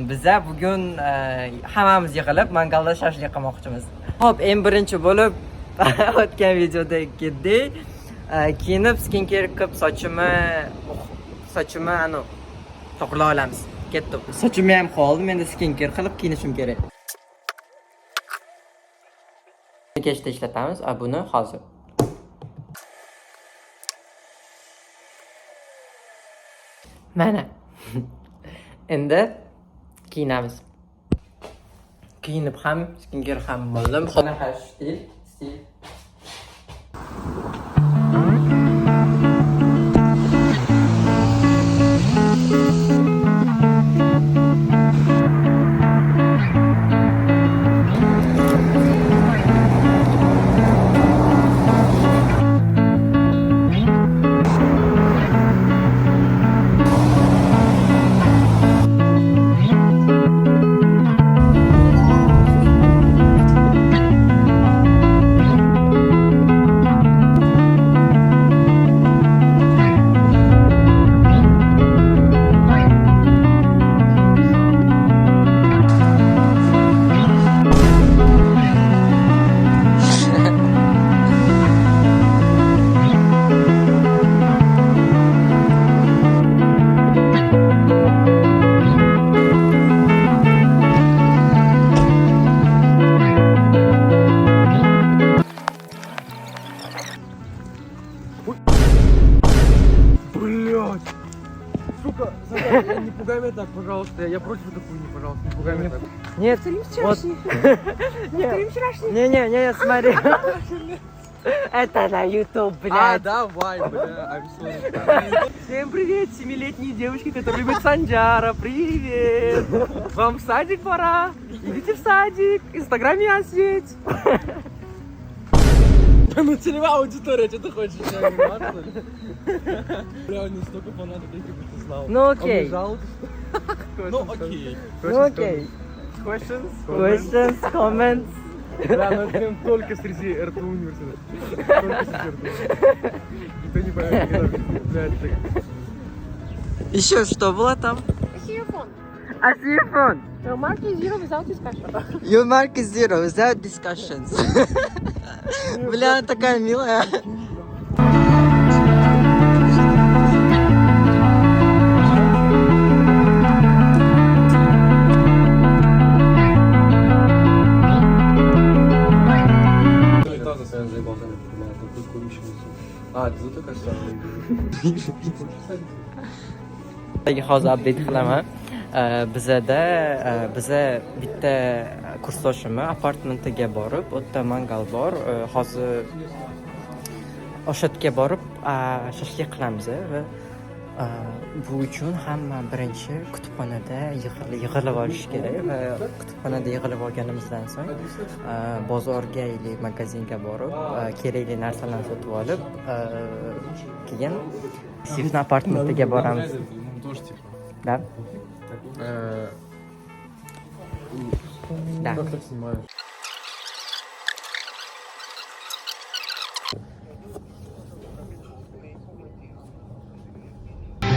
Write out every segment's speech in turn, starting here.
Biza bugun hammamiz yig'ilib mangalda shashlik qilmoqchimiz. Xo'p, eng birinchi bo'lib o'tgan videodagidek kiyinib skincare qilib sochimni to'g'rilab olamiz. Ketdim. Sochimni ham qoldim, endi skincare qilib kiyinishim kerak. Kechda ishlatamiz, buni hozir. Mana. Endi kiyinamiz. Kiyinib ham skincare ham bo'ldim. Qanaqa stil? Блять! Сука, не пугай меня так, пожалуйста. Я против этой хуйни, пожалуйста. Не пугай меня так. Нет. Не, смотри. Это на YouTube, блядь. Давай, бля, I'm sorry. Всем привет, 7-летние девочки, которые любят Санджара. Привет! Вам в садик пора. Идите в садик. Инстаграм я сеть. Ну, целевая аудитория, что ты хочешь? Бля, он не столько фанатов, каких бы ты знал. Ну окей. Ну окей. Ну окей. Questions, comments. Да, но это прям только среди РТУ университета. Только среди РТУ. Никто не поверит, блядь, так. Еще что было там? Телефон. А телефон? Your mark is zero without discussion. Your mark is zero without discussions. Бля, такая милая. Hozir update qilaman. Biza bitta kursdoshimni apartamentiga borib, u yerda mangal bor. Hozir o'sha yerga borib shashlik qilamiz va bu uchun hamma birinchi kutubxonada yig'ilib olish kerak va kutubxonada yig'ilib olganimizdan so'ng bozorga yoki magazinga borib kerakli narsalarni sotib olib keyin Sivni apartamentiga boramiz. Да? Да. Как так снимаешь?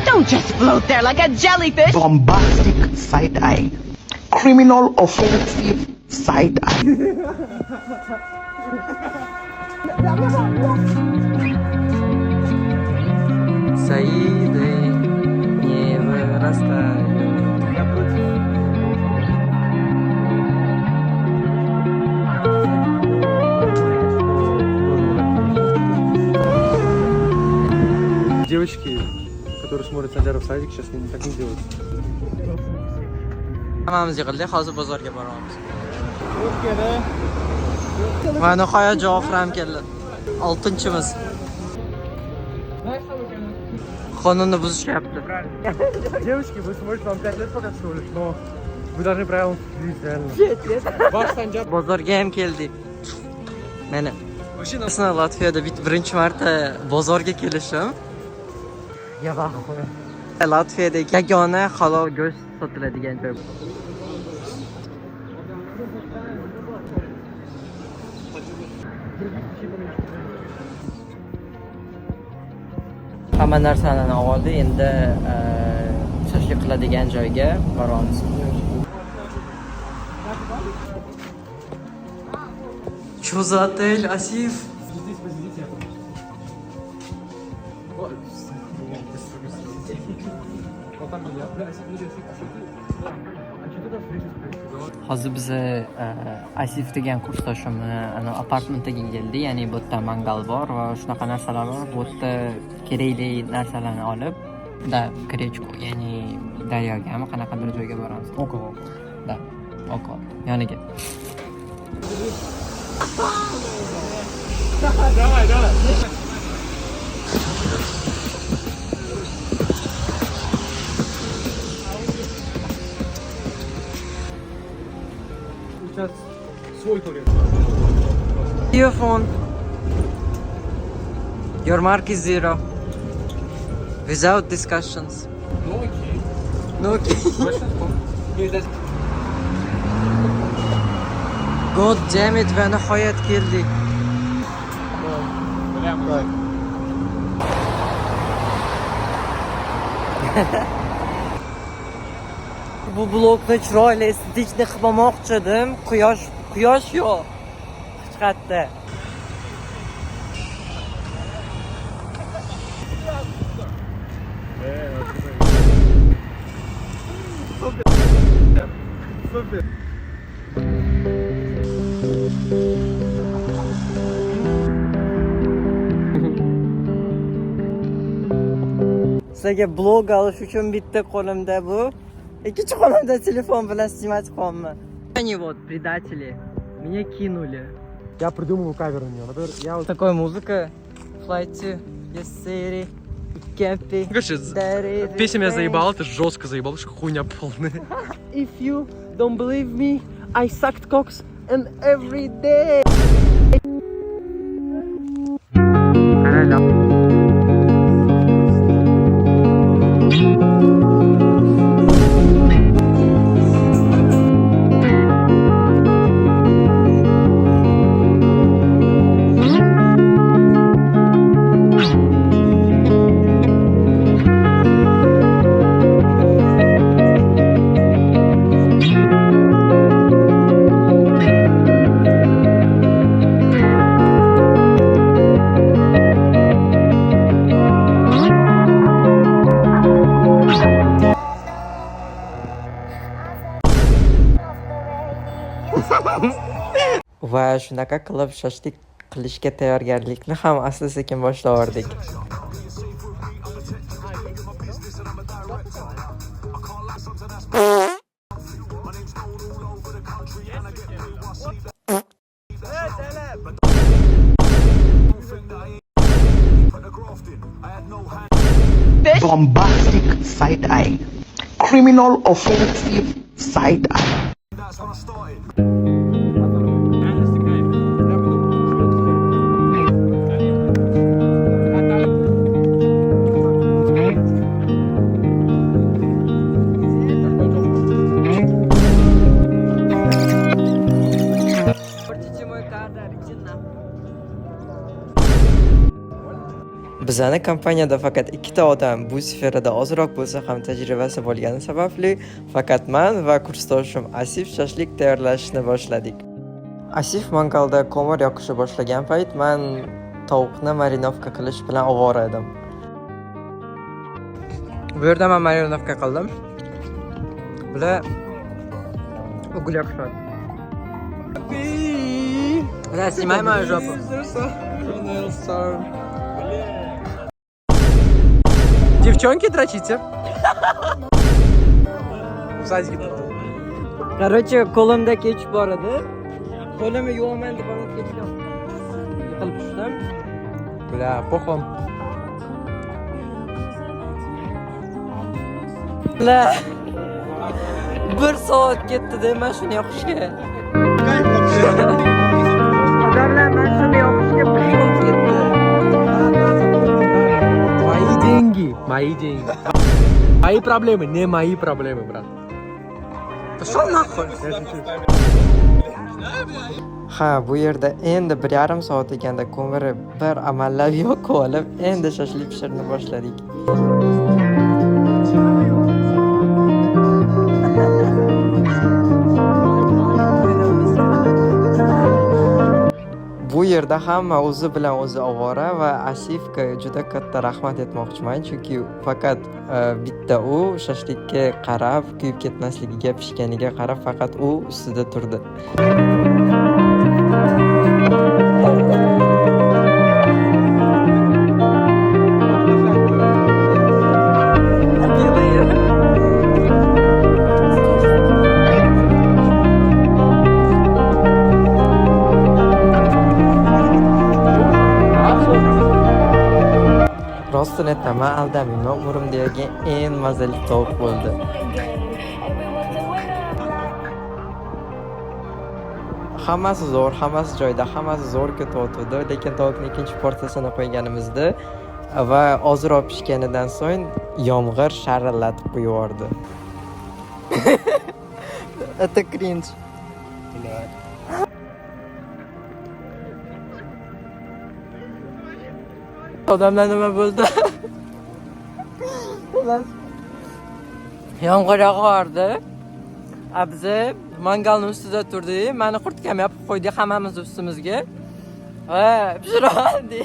Don't just float there like a jellyfish. Bombastic side eye, criminal offensive side eye. Саиды не вырастают. Девочки, которые смотрят Санджара в садик, сейчас не так не делают. Hammamiz yig'ildik, hozir bozorga boramiz. Va nihoyat Javohir ham keldi. 6-chimiz. Qonunni buzishyapti. Девочки, вы смотрите, вам 5 лет пока всего лишь, но вы должны правилам следить, реально. 5 lет. Ваш Санджар... Bozorga ham keldik. Mana. Aslida Latviyada birinchi marta bozorga kelishim. Latviyadagi yagona halol go'sht sotiladigan joy. Hamma narsani oldi, endi shashlik qiladigan joyga boramiz. Что за отель, Асиф? Hozir biz Asif degan kursdoshimni ana apartmentiga keldik, ya'ni bu yerda mangal bor va shunaqa narsalar bor. Bu yerda kerakli narsalarni olib, da grechko, ya'ni daryogami qanaqadir joyga boramiz. Okol. Da, okol. Yoniga. Сейчас свой туалет. Earphone. Your mark is 0. Without discussions. Ну окей. No key. Большинство. God damn it, ve nihoyat keldik. Bu blokni chiroyli estetikni qilmoqchi edim. Quyosh yo'q. Chiqatdi. Супер. Sizga blog olish uchun bitta qo'limda bu, ikkinchi qo'limda telefon bilan sнимать qilyapman. Они вот предатели. Меня кинули. Я придумываю кавер на нее. Например, я вот... Такая музыка. Fly to your city. Короче, песня меня заебала, ты жестко заебал, что хуйня полная. If you don't believe me, I sucked cocks and every day. Va shunaqa qilib shashlik qilishga tayyorgarlikni ham asta-sekin boshlavordik. Bombastic side-eye. Criminal offensive side-eye. Bizani kompaniyada faqat ikkita odam bu sferada ozroq bo'lsa ham tajribasi bo'lgani sababli faqat men va kursdoshim Asif shashlik tayyorlashni boshladik. Asif mangalda ko'mir yoqishni boshlagan payt men tovuqni marinovka qilish bilan ovora edim. Bu yerda men marinovka qildim. Bular o'g'il yoqishadi. Bular snimayman jopu. Девчонки, дрочите. В садике. Короче, qo'limda kech bor edi. Qo'limni yuvaman deb olib ketdim. Yiqilib tushdim. Бля, похуй. Bla. 1 soat ketdi-da men shuni yoqishga. Odamlar men shuni yoqishga 1 soat ketdi. Мои деньги. Мои проблемы, не мои проблемы, брат. Pashol naqul. Ha, bu yerda endi 1,5 soat deganda ko'miri bir amallab yoqib olib, endi shashlik pishirishni boshladik. yerda hamma o'zi bilan o'zi ovora va Asifga juda katta rahmat aytmoqchiman, chunki faqat bitta u shashlikka qarab, kuyib ketmasligiga, pishganiga qarab faqat u ustida turdi. Rostini aytaman, aldamayman, umrimdagi eng mazali tovuq bo'ldi. Hammasi zo'r, hammasi joyida, hammasi zo'r ketayotdi, lekin tovuqning ikkinchi porsiyasini qo'yganimizda va ozroq pishganidan so'ng yomg'ir sharillatib qo'yib yubordi. Это cringe. Odamlar nima bo'ldi? Yomg'ir yog'ardi. Biz mangalni ustida turdik. Meni qurtkamni yopib qo'ydik hammamiz ustimizga. Va pishiradi.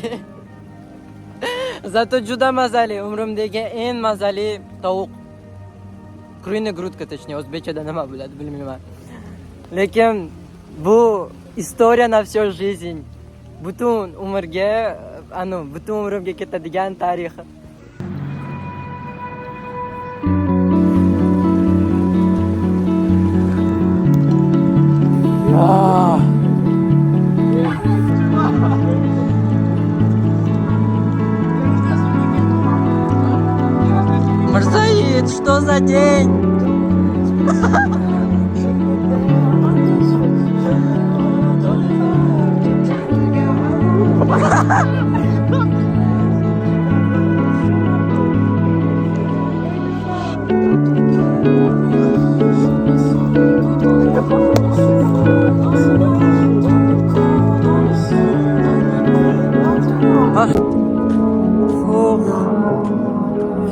Zato juda mazali, umrimdagi eng mazali tovuq. Kruйная грудка, точнее, o'zbekchada nima bo'ladi bilmayman. Lekin bu istoriya na всю жизнь. Butun umrga, butun umrimga ketadigan tarixi. Мирзаид, что за день?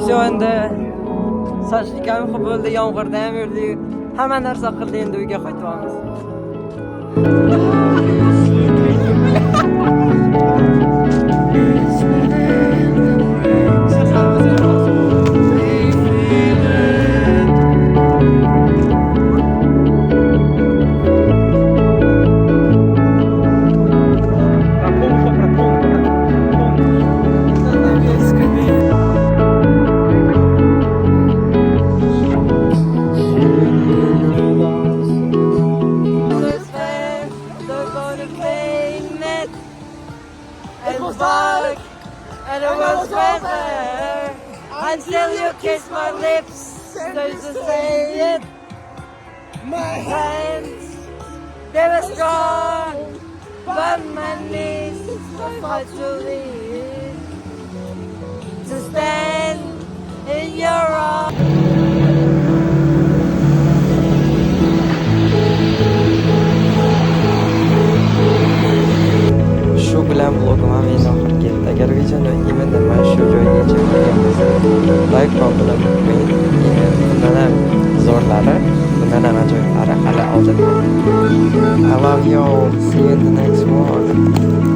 Все, endi sochlik ham bo'ldi, yomg'irda ham yurdik. Hamma narsa qildi, endi uyga qaytyapmiz. And it was weather until you kissed my lips. There's to say it. My hands, they were strong, but my knees were hard to leave. To stand in your arms. Shu bilan vlogim ham endi oxiriga yetdi. Agar videoni imенно mana shu joygacha ko'rganmisiz, like qilib qo'ying. Bundan ham zo'rlari, bundan ham ajoyiblari hali oldinda. I love you all. See you in the next one.